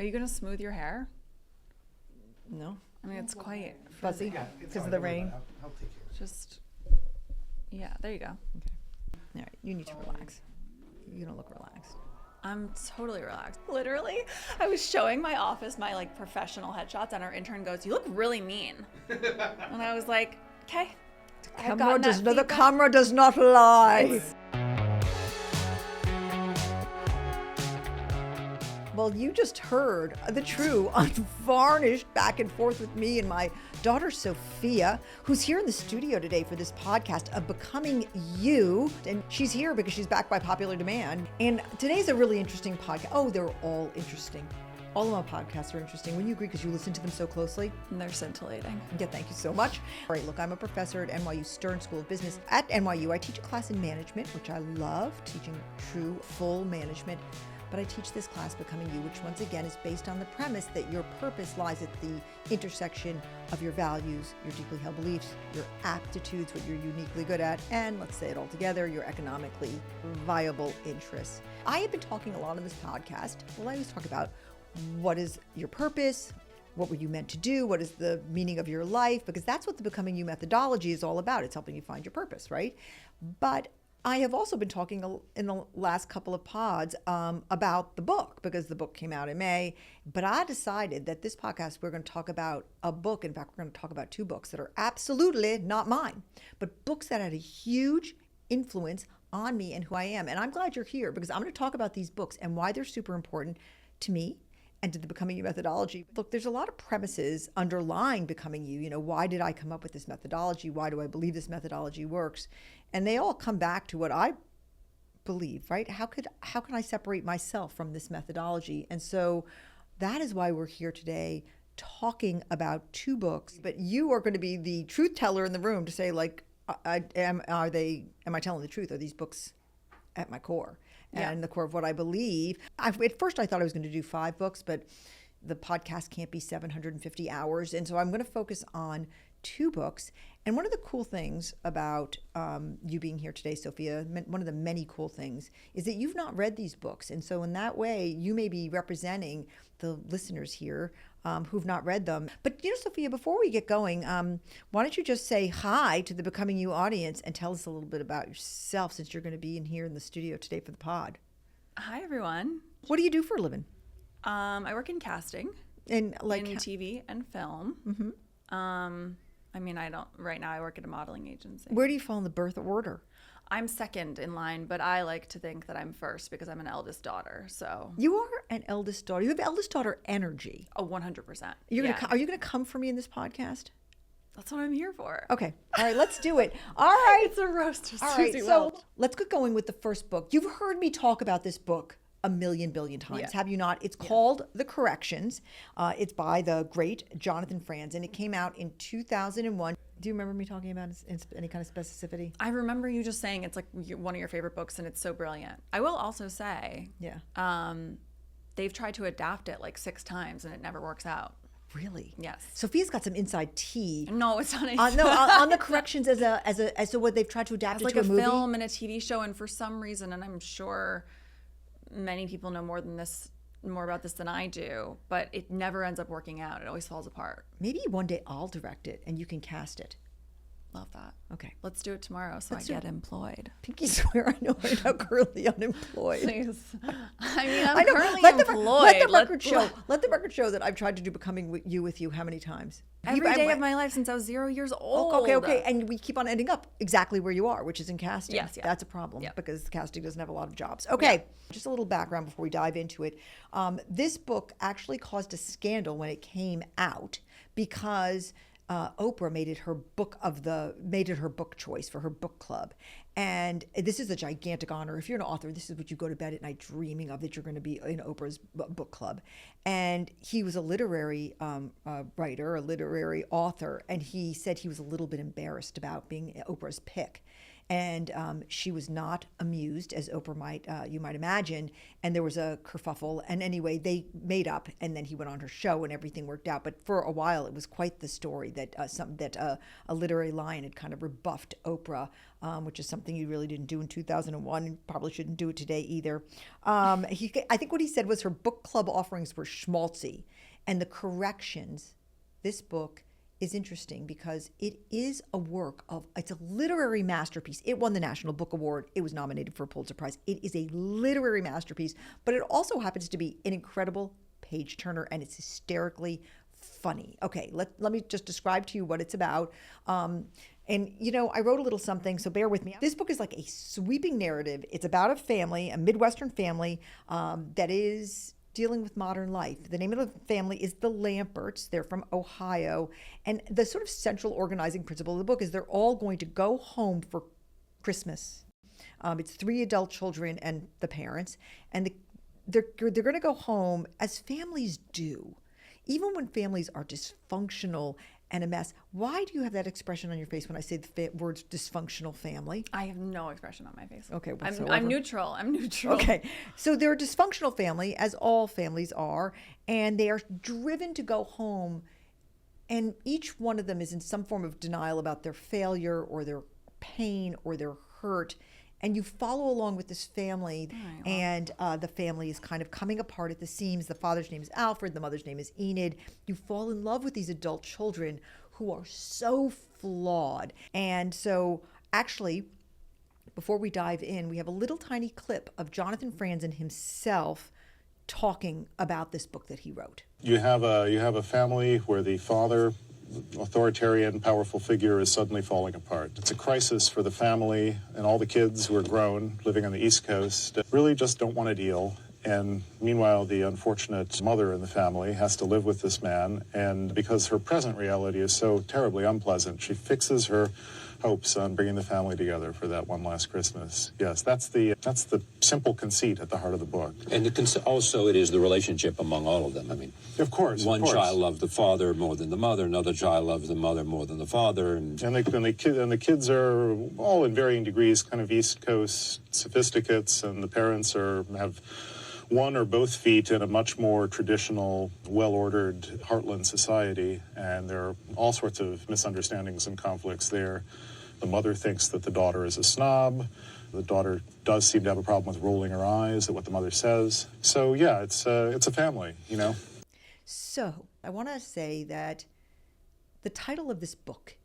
Are you going to smooth your hair? No. I mean, it's quite Fuzzy because of the rain. I'll take care of it. just, yeah, there you go. Okay. All right. You need to relax. You don't look relaxed. I'm totally relaxed. Literally, I was showing my office my like professional headshots, and our intern goes, "You look really mean." And I was like, "Okay." The camera does not lie. Well, you just heard the true, unvarnished back and forth with me and my daughter, Sophia, who's here in the studio today for this podcast of Becoming You. And she's here because she's back by popular demand. And today's a really interesting podcast. Oh, they're all interesting. All of my podcasts are interesting. Wouldn't you agree because you listen to them so closely? And they're scintillating. Yeah, thank you so much. All right, look, I'm a professor at NYU Stern School of Business. At NYU, I teach a class in management, which I love, teaching true, full management. But I teach this class, Becoming You, which once again is based on the premise that your purpose lies at the intersection of your values, your deeply held beliefs, your aptitudes, what you're uniquely good at, and let's say it all together, your economically viable interests. I have been talking a lot on this podcast. Well, I always talk about what is your purpose? What were you meant to do? What is the meaning of your life? Because that's what the Becoming You methodology is all about. It's helping you find your purpose, right? But I have also been talking in the last couple of pods about the book because the book came out in May. But I decided that this podcast, we're going to talk about a book. In fact, we're going to talk about two books that are absolutely not mine, but books that had a huge influence on me and who I am. And I'm glad you're here because I'm going to talk about these books and why they're super important to me and to the Becoming You methodology. Look, there's a lot of premises underlying Becoming You. You know, why did I come up with this methodology? Why do I believe this methodology works? And they all come back to what I believe, right? How can I separate myself from this methodology? And so that is why we're here today talking about two books. But you are going to be the truth teller in the room to say, like, am I telling the truth? Are these books at my core? And the core of what I believe. At first, I thought I was going to do 5 books, but the podcast can't be 750 hours. And so I'm going to focus on 2 books. And one of the cool things about you being here today, Sophia, one of the many cool things is that you've not read these books. And so in that way, you may be representing the listeners here who've not read them. But, you know, Sophia, before we get going, why don't you just say hi to the Becoming You audience and tell us a little bit about yourself since you're going to be in here in the studio today for the pod. Hi, everyone. What do you do for a living? I work in casting, in TV and film. Mm-hmm. I mean, right now I work at a modeling agency. Where do you fall in the birth order? I'm second in line, but I like to think that I'm first because I'm an eldest daughter. So you are an eldest daughter. You have eldest daughter energy. Oh, 100%. Are you going to come for me in this podcast? That's what I'm here for. Okay. All right, let's do it. All right. It's a roast of All Suzy right, Welch. so let's get going with the first book. You've heard me talk about this book a million billion times, have you not? It's called The Corrections. It's by the great Jonathan Franzen. It came out in 2001. Do you remember me talking about it in any kind of specificity? I remember you just saying it's like one of your favorite books and it's so brilliant. I will also say, they've tried to adapt it like 6 times and it never works out. Really? Yes. Sophia's got some inside tea. No, it's not. On The Corrections as to what they've tried to adapt it like to a movie. Like a film and a TV show, and for some reason, and I'm sure many people know more about this than I do, but it never ends up working out. It always falls apart. Maybe one day I'll direct it and you can cast it. Love that. Okay. Let's do it tomorrow so I get employed. Pinky swear I know I'm now currently unemployed. Please. I mean, I'm currently employed. Let the record show that I've tried to do Becoming You with you how many times? Every day of my life since I was 0 years old. Okay. And we keep on ending up exactly where you are, which is in casting. Yes, yeah. That's a problem because casting doesn't have a lot of jobs. Okay. Just a little background before we dive into it. This book actually caused a scandal when it came out because Oprah made it her book choice for her book club. And this is a gigantic honor. If you're an author, this is what you go to bed at night dreaming of, that you're going to be in Oprah's book club. And he was a literary writer, a literary author, and he said he was a little bit embarrassed about being Oprah's pick. And she was not amused, as Oprah might, you might imagine. And there was a kerfuffle. And anyway, they made up, and then he went on her show, and everything worked out. But for a while, it was quite the story that a literary lion had kind of rebuffed Oprah, which is something you really didn't do in 2001, and probably shouldn't do it today either. I think what he said was her book club offerings were schmaltzy, and the corrections. This book is interesting because it is it's a literary masterpiece. It won the National Book Award. It was nominated for a Pulitzer Prize. It is a literary masterpiece, but it also happens to be an incredible page turner, and it's hysterically funny. Okay, let me just describe to you what it's about. And, I wrote a little something, so bear with me. This book is like a sweeping narrative. It's about a family, a Midwestern family that is dealing with modern life. The name of the family is the Lamperts. They're from Ohio. And the sort of central organizing principle of the book is they're all going to go home for Christmas. It's 3 adult children and the parents. And they're going to go home as families do. Even when families are dysfunctional and a mess. Why do you have that expression on your face when I say the words dysfunctional family? I have no expression on my face. Okay. I'm neutral. I'm neutral. Okay. So they're a dysfunctional family, as all families are, and they are driven to go home, and each one of them is in some form of denial about their failure or their pain or their hurt. And you follow along with this family, and the family is kind of coming apart at the seams. The father's name is Alfred. The mother's name is Enid. You fall in love with these adult children who are so flawed. And so actually, before we dive in, we have a little tiny clip of Jonathan Franzen himself talking about this book that he wrote. You have a family where the father, authoritarian, powerful figure, is suddenly falling apart. It's a crisis for the family, and all the kids who are grown, living on the East Coast, really just don't want to deal. And meanwhile, the unfortunate mother in the family has to live with this man, and because her present reality is so terribly unpleasant, she fixes her hopes on bringing the family together for that one last Christmas. Yes, that's the simple conceit at the heart of the book. And also it is the relationship among all of them. I mean, of course, one child loved the father more than the mother, another child loves the mother more than the father, and the kids are all in varying degrees kind of East Coast sophisticates, and the parents have one or both feet in a much more traditional, well-ordered Heartland society, and there are all sorts of misunderstandings and conflicts there. The mother thinks that the daughter is a snob. The daughter does seem to have a problem with rolling her eyes at what the mother says. So yeah, it's a family, So I want to say that the title of this book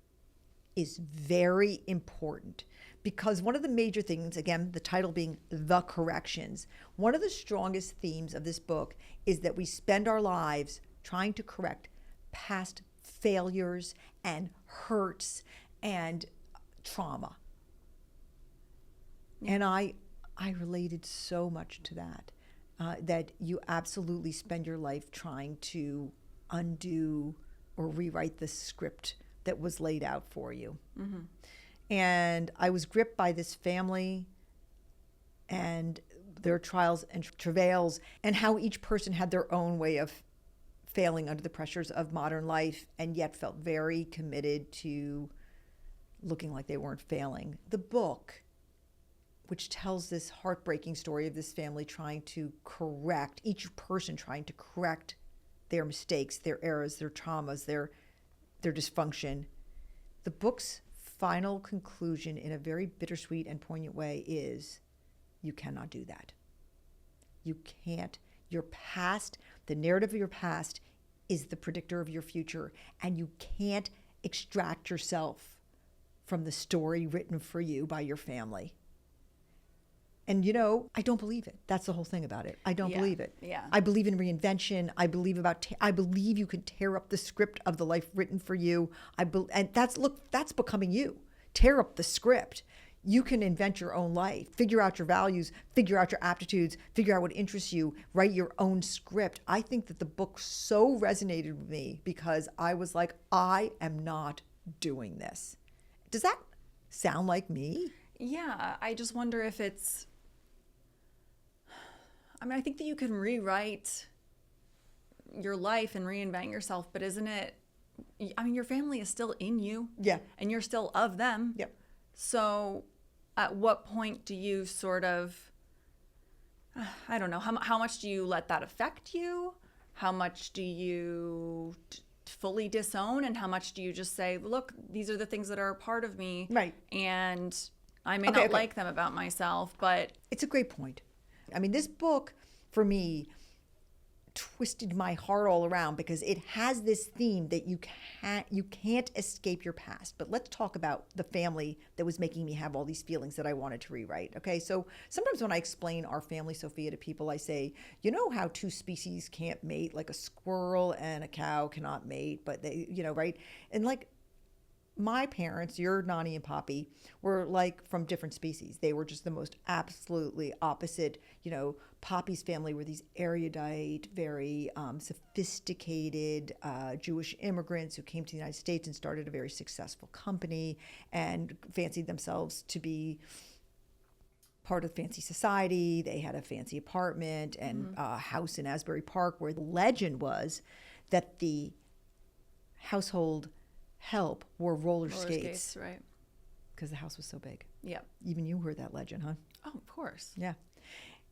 is very important, because one of the major things, again, the title being The Corrections, one of the strongest themes of this book is that we spend our lives trying to correct past failures and hurts and trauma. And I related so much to that, that you absolutely spend your life trying to undo or rewrite the script that was laid out for you. Mm-hmm. And I was gripped by this family and their trials and travails, and how each person had their own way of failing under the pressures of modern life, and yet felt very committed to looking like they weren't failing. The book, which tells this heartbreaking story of this family trying to correct, each person trying to correct their mistakes, their errors, their traumas, their dysfunction. The book's final conclusion, in a very bittersweet and poignant way, is you cannot do that. You can't. Your past, the narrative of your past, is the predictor of your future, and you can't extract yourself from the story written for you by your family. And I don't believe it. That's the whole thing about it. I don't believe it. Yeah. I believe in reinvention. I believe you can tear up the script of the life written for you. And that's becoming you. Tear up the script. You can invent your own life, figure out your values, figure out your aptitudes, figure out what interests you, write your own script. I think that the book so resonated with me because I was like, I am not doing this. Does that sound like me? Yeah, I just wonder if I think that you can rewrite your life and reinvent yourself, but isn't it, your family is still in you. Yeah. And you're still of them. Yep. So at what point do you sort of, I don't know, how much do you let that affect you? How much do you fully disown, and how much do you just say, look, these are the things that are a part of me, Right. and I may not like them about myself, but it's a great point. I mean, this book for me twisted my heart all around because it has this theme that you can't escape your past. But let's talk about the family that was making me have all these feelings that I wanted to rewrite. Okay, so sometimes when I explain our family, Sophia, to people, I say, you know how two species can't mate, like a squirrel and a cow cannot mate, but they, right? And like my parents, your Nani and Poppy, were like from different species. They were just the most absolutely opposite. Poppy's family were these erudite, very sophisticated Jewish immigrants who came to the United States and started a very successful company and fancied themselves to be part of fancy society. They had a fancy apartment and a house in Asbury Park, where the legend was that the household help wore roller skates, right? Because the house was so big. Yeah. Even you heard that legend, huh? Oh, of course. Yeah.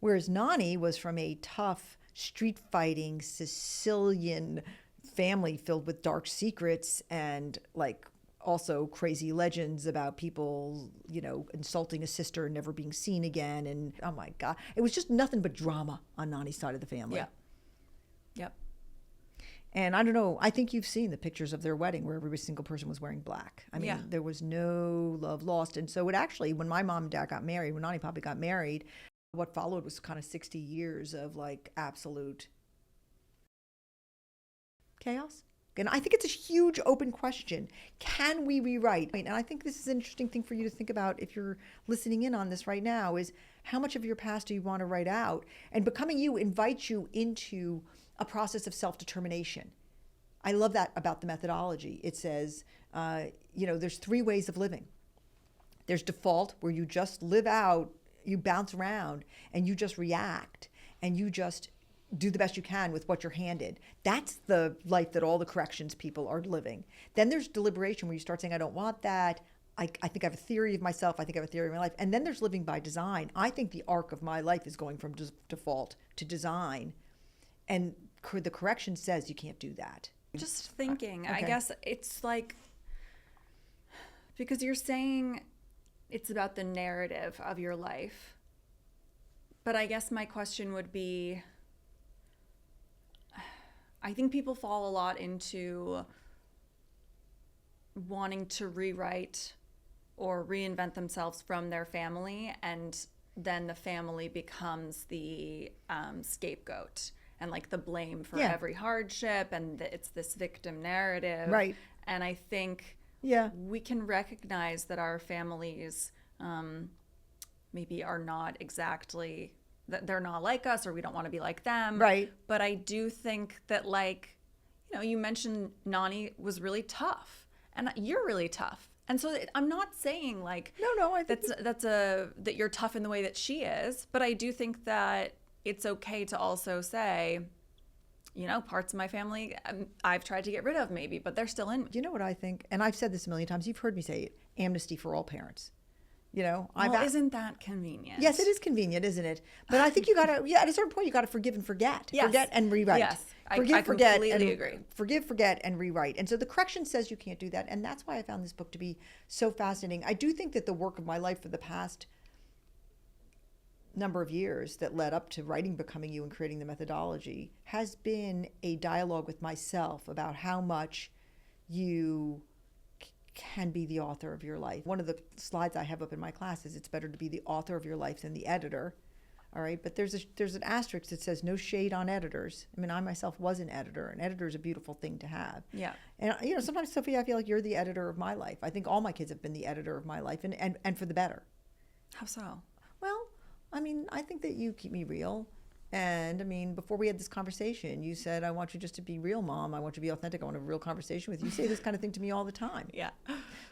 Whereas Nani was from a tough, street-fighting Sicilian family filled with dark secrets and like also crazy legends about people, insulting a sister and never being seen again. And oh my God, it was just nothing but drama on Nani's side of the family. Yeah. Yep. And I don't know, I think you've seen the pictures of their wedding where every single person was wearing black. I mean, there was no love lost. And so it actually, when my mom and dad got married, when Nani and Poppy got married, what followed was kind of 60 years of like absolute chaos. And I think it's a huge open question. Can we rewrite? And I think this is an interesting thing for you to think about if you're listening in on this right now, is how much of your past do you want to write out? And Becoming You invites you into a process of self-determination. I love that about the methodology. It says, there's 3 ways of living. There's default, where you just live out, you bounce around, and you just react, and you just do the best you can with what you're handed. That's the life that all the corrections people are living. Then there's deliberation, where you start saying, I don't want that. I think I have a theory of myself. I think I have a theory of my life. And then there's living by design. I think the arc of my life is going from default to design. And the correction says you can't do that. Just thinking, Okay. I guess it's like, because you're saying it's about the narrative of your life. But I guess my question would be, I think people fall a lot into wanting to rewrite or reinvent themselves from their family, and then the family becomes the scapegoat and like the blame for every hardship, and it's this victim narrative. Right. And I think we can recognize that our families maybe are not exactly, that they're not like us, or we don't want to be like them. Right. But I do think that, like, you mentioned Nani was really tough, and you're really tough. And so I'm not saying like I think that you're tough in the way that she is, but I do think that it's okay to also say, parts of my family I've tried to get rid of maybe, but they're still in me. You know what I think? And I've said this a million times. You've heard me say it. Amnesty for all parents. Isn't that convenient? Yes, it is convenient, isn't it? But I think you got to, at a certain point, you got to forgive and forget. Yes. Forget and rewrite. Yes, Forgive, I forget, completely and agree. Forgive, forget, and rewrite. And so the correction says you can't do that. And that's why I found this book to be so fascinating. I do think that the work of my life for the past number of years that led up to writing Becoming You and creating the methodology has been a dialogue with myself about how much you can be the author of your life. One of the slides I have up in my class is it's better to be the author of your life than the editor. All right, but there's an asterisk that says no shade on editors. I mean, I myself was an editor. An editor is a beautiful thing to have. Yeah. And sometimes, Sophia, I feel like you're the editor of my life. I think all my kids have been the editor of my life, and for the better. How so? Well, I mean, I think that you keep me real. And I mean, before we had this conversation, you said, I want you just to be real, Mom. I want you to be authentic. I want a real conversation with you. You say this kind of thing to me all the time. Yeah.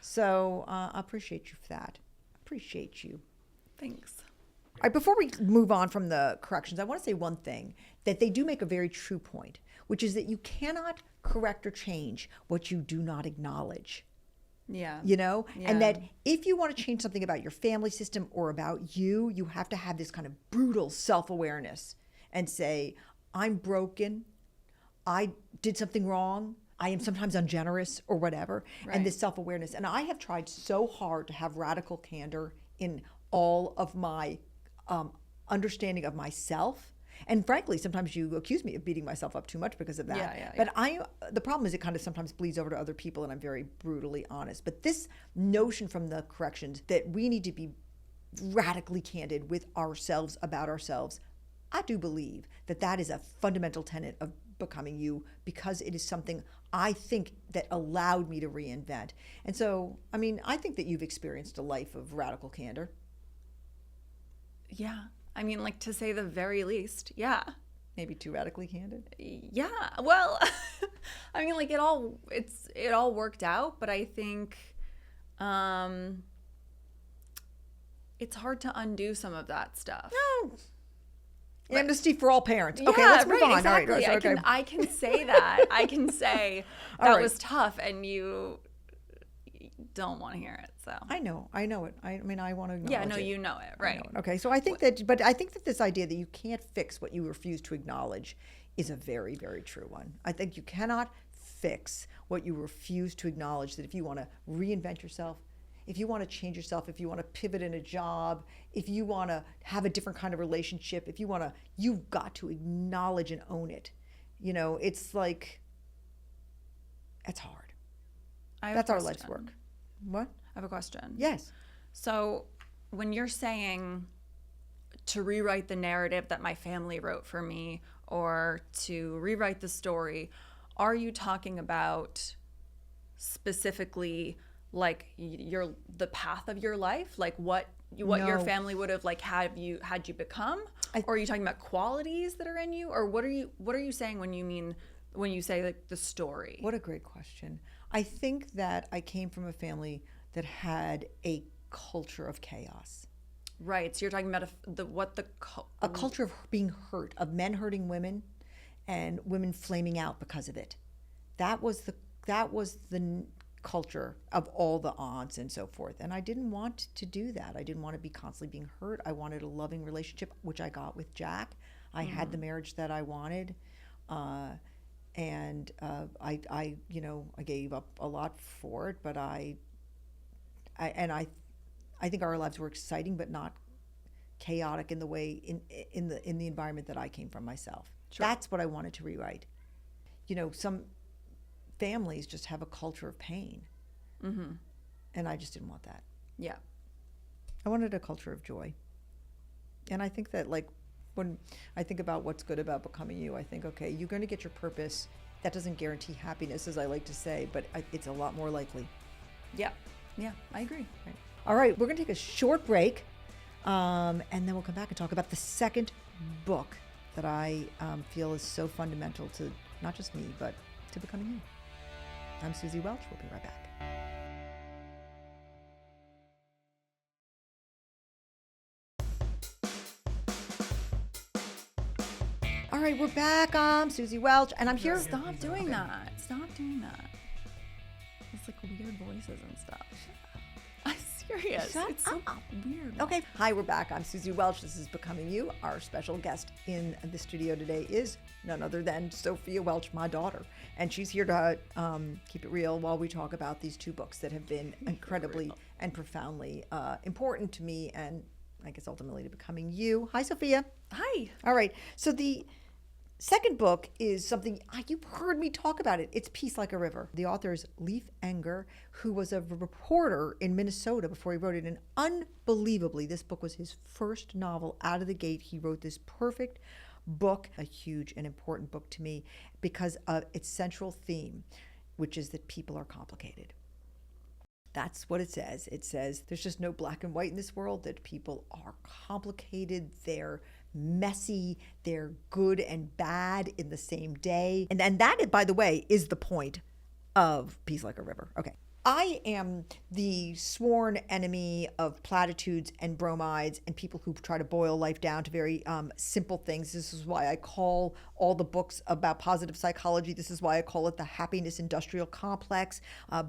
So I appreciate you for that. Appreciate you. Thanks. All right, before we move on from the corrections, I want to say one thing, that they do make a very true point, which is that you cannot correct or change what you do not acknowledge. Yeah. You know, Yeah. and that if you want to change something about your family system or about you, you have to have this kind of brutal self-awareness and say, I'm broken. I did something wrong. I am sometimes ungenerous or whatever. Right. And this self-awareness. And I have tried so hard to have radical candor in all of my understanding of myself. And frankly, sometimes you accuse me of beating myself up too much because of that. Yeah. But the problem is it kind of sometimes bleeds over to other people, and I'm very brutally honest. But this notion from the corrections that we need to be radically candid with ourselves about ourselves, I do believe that that is a fundamental tenet of becoming you, because it is something I think that allowed me to reinvent. And so, I mean, I think that you've experienced a life of radical candor. Yeah. I mean, like, to say the very least. Yeah. Maybe too radically candid. Yeah. Well, I mean, like, it all worked out, but I think it's hard to undo some of that stuff. No. Amnesty for all parents. Okay, Yeah, let's move right, on. Exactly. All right, okay. I can say that. I can say All that right. was tough, and you don't want to hear it. So I know it. I mean, I want to acknowledge yeah, no, it. you know it, I right? know it. Okay, so I think that this idea that you can't fix what you refuse to acknowledge is a very, very true one. I think you cannot fix what you refuse to acknowledge. That if you want to reinvent yourself, if you want to change yourself, if you want to pivot in a job, if you want to have a different kind of relationship, you've got to acknowledge and own it. You know, it's like, it's hard. That's our life's work. What? I have a question. Yes. So when you're saying to rewrite the narrative that my family wrote for me, or to rewrite the story, are you talking about specifically like the path of your life, like what your No. family would have like had you become, or are you talking about qualities that are in you, or what are you saying when you say like the story? What a great question. I think that I came from a family that had a culture of chaos. Right. So you're talking about A culture of being hurt, of men hurting women and women flaming out because of it. That was the culture of all the aunts and so forth. And I didn't want to do that. I didn't want to be constantly being hurt. I wanted a loving relationship, which I got with Jack. I had the marriage that I wanted. I gave up a lot for it, but I think our lives were exciting, but not chaotic in the way in the environment that I came from myself. Sure. That's what I wanted to rewrite. You know, some families just have a culture of pain, and I just didn't want that. Yeah. I wanted a culture of joy, and I think that like when I think about what's good about becoming you, I think, okay, you're going to get your purpose. That doesn't guarantee happiness, as I like to say, but it's a lot more likely. Yeah. Yeah, I agree. Right. All right, we're going to take a short break, and then we'll come back and talk about the second book that I feel is so fundamental to not just me, but to becoming you. I'm Suzy Welch. We'll be right back. All right, we're back. I'm Suzy Welch, and I'm here. Stop doing that. Stop doing that. It's like weird voices and stuff. I'm serious. Shut it's so up. weird. Okay, hi, we're back. I'm Suzy Welch. This is Becoming You. Our special guest in the studio today is none other than Sophia Welch, my daughter. And she's here to keep it real while we talk about these two books that have been incredibly and profoundly important to me, and I guess ultimately to becoming you. Hi, Sophia. Hi. All right. So the second book is something, you've heard me talk about it. It's Peace Like a River. The author is Leif Enger, who was a reporter in Minnesota before he wrote it. And unbelievably, this book was his first novel out of the gate. He wrote this perfect book, a huge and important book to me because of its central theme, which is that people are complicated. That's what it says. It says there's just no black and white in this world, that people are complicated, they're messy, they're good and bad in the same day. And that, by the way, is the point of Peace Like a River. Okay. I am the sworn enemy of platitudes and bromides and people who try to boil life down to very simple things. This is why I call all the books about positive psychology. This is why I call it the happiness industrial complex,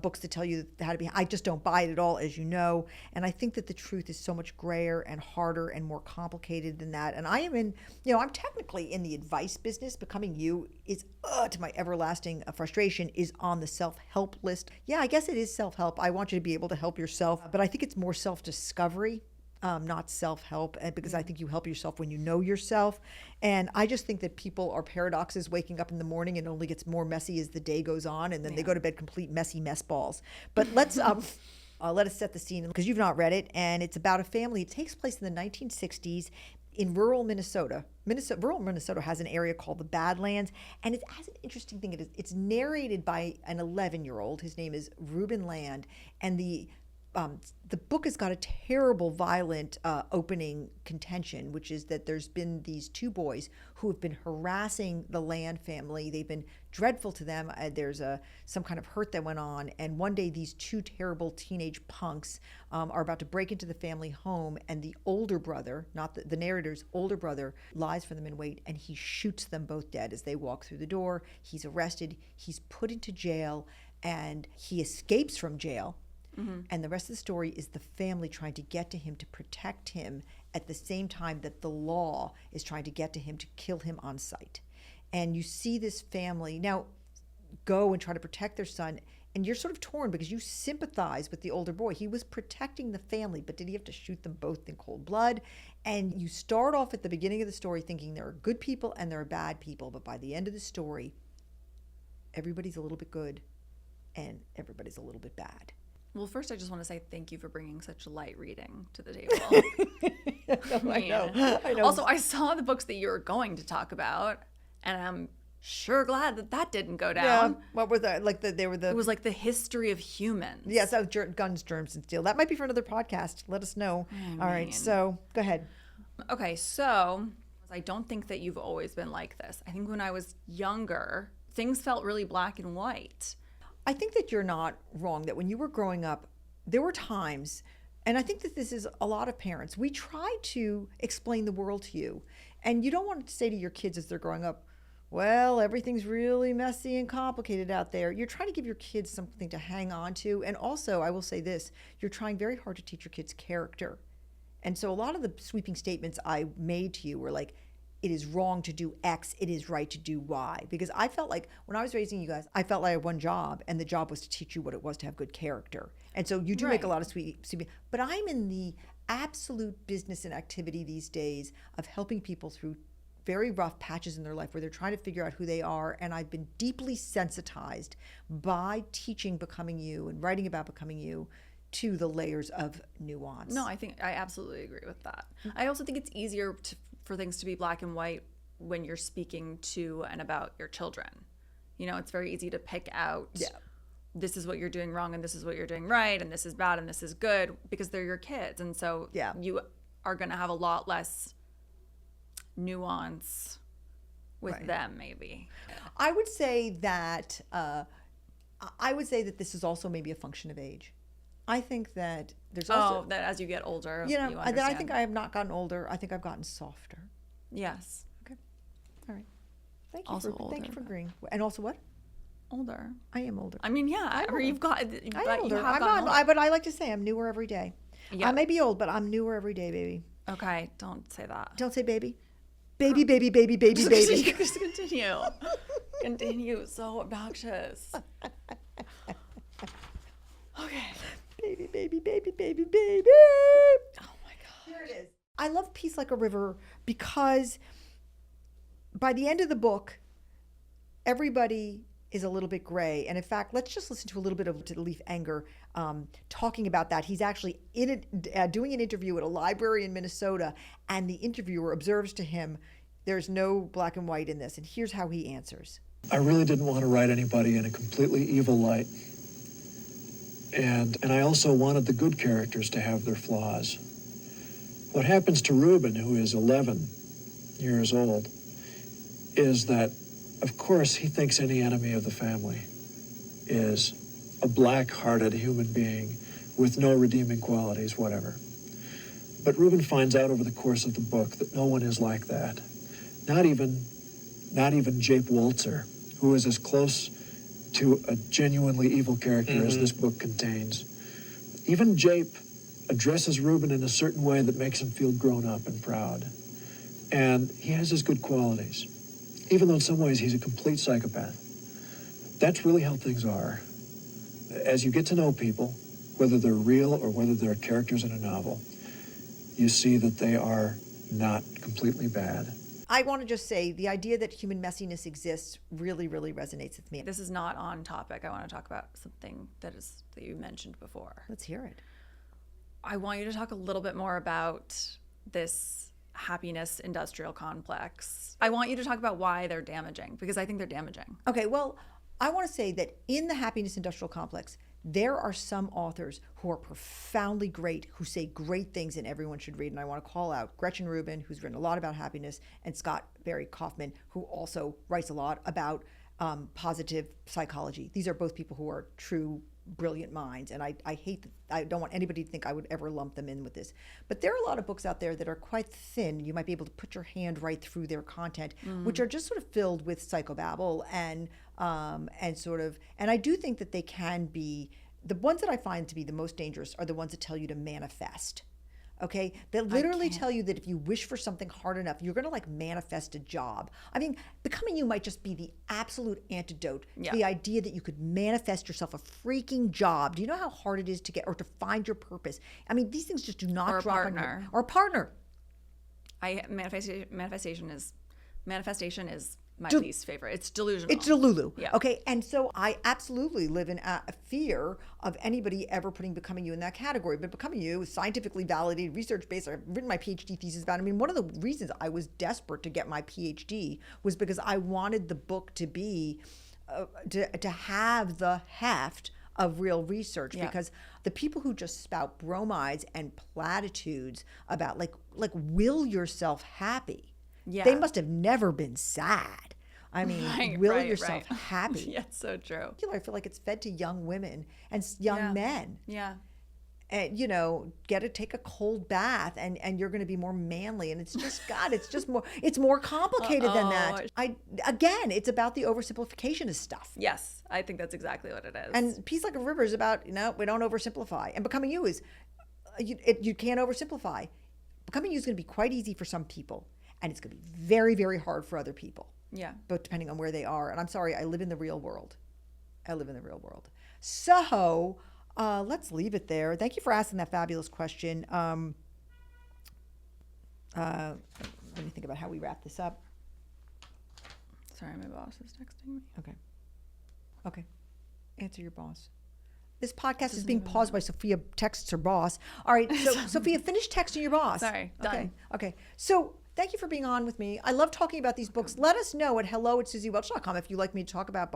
books that tell you how to be. I just don't buy it at all, as you know. And I think that the truth is so much grayer and harder and more complicated than that. And I am in, I'm technically in the advice business. Becoming You is, to my everlasting frustration, is on the self-help list. Yeah, I guess it is self-help. I want you to be able to help yourself, but I think it's more self-discovery, not self-help, because I think you help yourself when you know yourself. And I just think that people are paradoxes, waking up in the morning and it only gets more messy as the day goes on, and then they go to bed complete messy mess balls. But let's let us set the scene, because you've not read it, and it's about a family. It takes place in the 1960s in rural Minnesota. Rural Minnesota has an area called the Badlands, and it has an interesting thing. It's narrated by an 11-year-old. His name is Reuben Land, and the book has got a terrible, violent opening contention, which is that there's been these two boys who have been harassing the Land family. They've been dreadful to them. There's some kind of hurt that went on, and one day these two terrible teenage punks are about to break into the family home, and the older brother, not the narrator's older brother, lies for them in wait, and he shoots them both dead as they walk through the door. He's arrested. He's put into jail, and he escapes from jail. Mm-hmm. And the rest of the story is the family trying to get to him to protect him at the same time that the law is trying to get to him to kill him on sight. And you see this family now go and try to protect their son, and you're sort of torn because you sympathize with the older boy. He was protecting the family, but did he have to shoot them both in cold blood? And you start off at the beginning of the story thinking there are good people and there are bad people, but by the end of the story, everybody's a little bit good and everybody's a little bit bad. Well, first, I just want to say thank you for bringing such light reading to the table. I know. Also, I saw the books that you were going to talk about, and I'm sure glad that didn't go down. Yeah. What were the It was like the history of humans. Yes, guns, germs, and steel. That might be for another podcast. Let us know. All right, so go ahead. Okay, so I don't think that you've always been like this. I think when I was younger, things felt really black and white. I think that you're not wrong, that when you were growing up, there were times, and I think that this is a lot of parents, we try to explain the world to you. And you don't want to say to your kids as they're growing up, well, everything's really messy and complicated out there. You're trying to give your kids something to hang on to. And also, I will say this, you're trying very hard to teach your kids character. And so a lot of the sweeping statements I made to you were like, it is wrong to do X, it is right to do Y. Because I felt like when I was raising you guys, I felt like I had one job, and the job was to teach you what it was to have good character. And so you do make a lot of sweet, but I'm in the absolute business and activity these days of helping people through very rough patches in their life where they're trying to figure out who they are. And I've been deeply sensitized by teaching Becoming You and writing about Becoming You to the layers of nuance. No, I absolutely agree with that. I also think it's easier for things to be black and white when you're speaking to and about your children. It's very easy to pick out this is what you're doing wrong and this is what you're doing right and this is bad and this is good because they're your kids. And so you are going to have a lot less nuance with them, maybe. I would say that this is also maybe a function of age. I think that there's also that as you get older, you understand. I think I have not gotten older. I think I've gotten softer. Yes. Okay. All right. Thank you also thank you for agreeing. And also what? Older. I am older. I mean, yeah. Or you've got. I am older. But I like to say I'm newer every day. Yeah. I may be old, but I'm newer every day, baby. Okay. Don't say that. Don't say baby. Baby, baby, baby, baby, baby. Just continue. Continue. So obnoxious. Okay. Baby, baby, baby, baby, baby. Oh my God. Here it is. I love Peace Like a River because by the end of the book, everybody is a little bit gray. And in fact, let's just listen to a little bit of Leif Enger talking about that. He's actually doing an interview at a library in Minnesota, and the interviewer observes to him, there's no black and white in this. And here's how he answers. I really didn't want to write anybody in a completely evil light. And I also wanted the good characters to have their flaws. What happens to Reuben, who is 11 years old, is that, of course, he thinks any enemy of the family is a black-hearted human being with no redeeming qualities, whatever. But Reuben finds out over the course of the book that no one is like that. Not even Jape Walzer, who is as close to a genuinely evil character as this book contains. Even Jape addresses Reuben in a certain way that makes him feel grown up and proud. And he has his good qualities, even though in some ways he's a complete psychopath. That's really how things are. As you get to know people, whether they're real or whether they're characters in a novel, you see that they are not completely bad. I want to just say the idea that human messiness exists really, really resonates with me. This is not on topic. I want to talk about something that you mentioned before. Let's hear it. I want you to talk a little bit more about this happiness industrial complex. I want you to talk about why they're damaging, because I think they're damaging. Okay, well, I want to say that in the happiness industrial complex, there are some authors who are profoundly great, who say great things and everyone should read. And I want to call out Gretchen Rubin, who's written a lot about happiness, and Scott Barry Kaufman, who also writes a lot about positive psychology. These are both people who are true, brilliant minds. And I hate that. I don't want anybody to think I would ever lump them in with this. But there are a lot of books out there that are quite thin. You might be able to put your hand right through their content, which are just sort of filled with psychobabble and I do think that they can be, the ones that I find to be the most dangerous are the ones that tell you to manifest. Okay, that literally tell you that if you wish for something hard enough, you're going to like manifest a job. I mean, Becoming You might just be the absolute antidote to the idea that you could manifest yourself a freaking job. Do you know how hard it is to get or to find your purpose? I mean, these things just do not drop on you. Or a partner. Manifestation is my least favorite. It's delusional. It's Delulu. Yeah. Okay. And so I absolutely live in a fear of anybody ever putting Becoming You in that category. But Becoming You is scientifically validated, research-based. I've written my PhD thesis about it. I mean, one of the reasons I was desperate to get my PhD was because I wanted the book to be, to have the heft of real research, because the people who just spout bromides and platitudes about like will yourself happy. Yeah. They must have never been sad. I mean, will yourself happy. Yeah, it's so true. I feel like it's fed to young women and young men. Yeah. And, take a cold bath and you're going to be more manly. And it's just, God, it's more complicated than that. Again, it's about the oversimplification of stuff. Yes, I think that's exactly what it is. And Peace Like a River is about, we don't oversimplify. And Becoming You is, you can't oversimplify. Becoming You is going to be quite easy for some people. And it's going to be very, very hard for other people. Yeah. But depending on where they are. And I'm sorry, I live in the real world. So let's leave it there. Thank you for asking that fabulous question. Let me think about how we wrap this up. Sorry, my boss is texting me. Okay. Answer your boss. This podcast is being paused by Sophia texts her boss. All right, so Sophia, finish texting your boss. Sorry, done. Okay. So thank you for being on with me. I love talking about these books. Let us know at hello@susywelch.com if you'd like me to talk about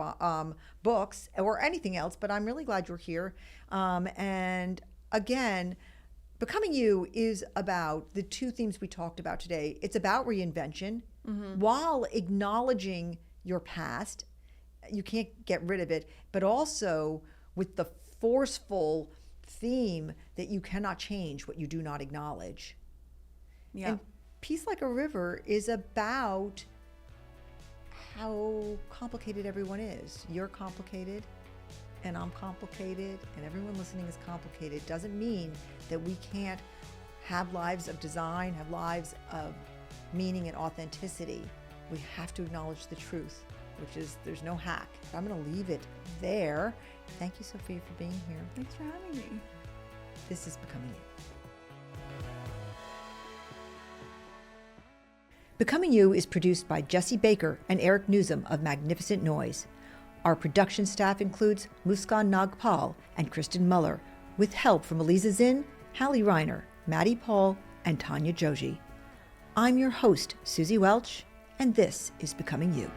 books or anything else, but I'm really glad you're here. And again, Becoming You is about the two themes we talked about today. It's about reinvention while acknowledging your past. You can't get rid of it, but also with the forceful theme that you cannot change what you do not acknowledge. Yeah. And Peace Like a River is about how complicated everyone is. You're complicated, and I'm complicated, and everyone listening is complicated. Doesn't mean that we can't have lives of design, have lives of meaning and authenticity. We have to acknowledge the truth, which is there's no hack. I'm going to leave it there. Thank you, Sophia, for being here. Thanks for having me. This is Becoming You. Becoming You is produced by Jesse Baker and Eric Newsom of Magnificent Noise. Our production staff includes Muskan Nagpal and Kristen Muller, with help from Eliza Zinn, Hallie Reiner, Maddie Paul, and Tanya Joji. I'm your host, Suzy Welch, and this is Becoming You.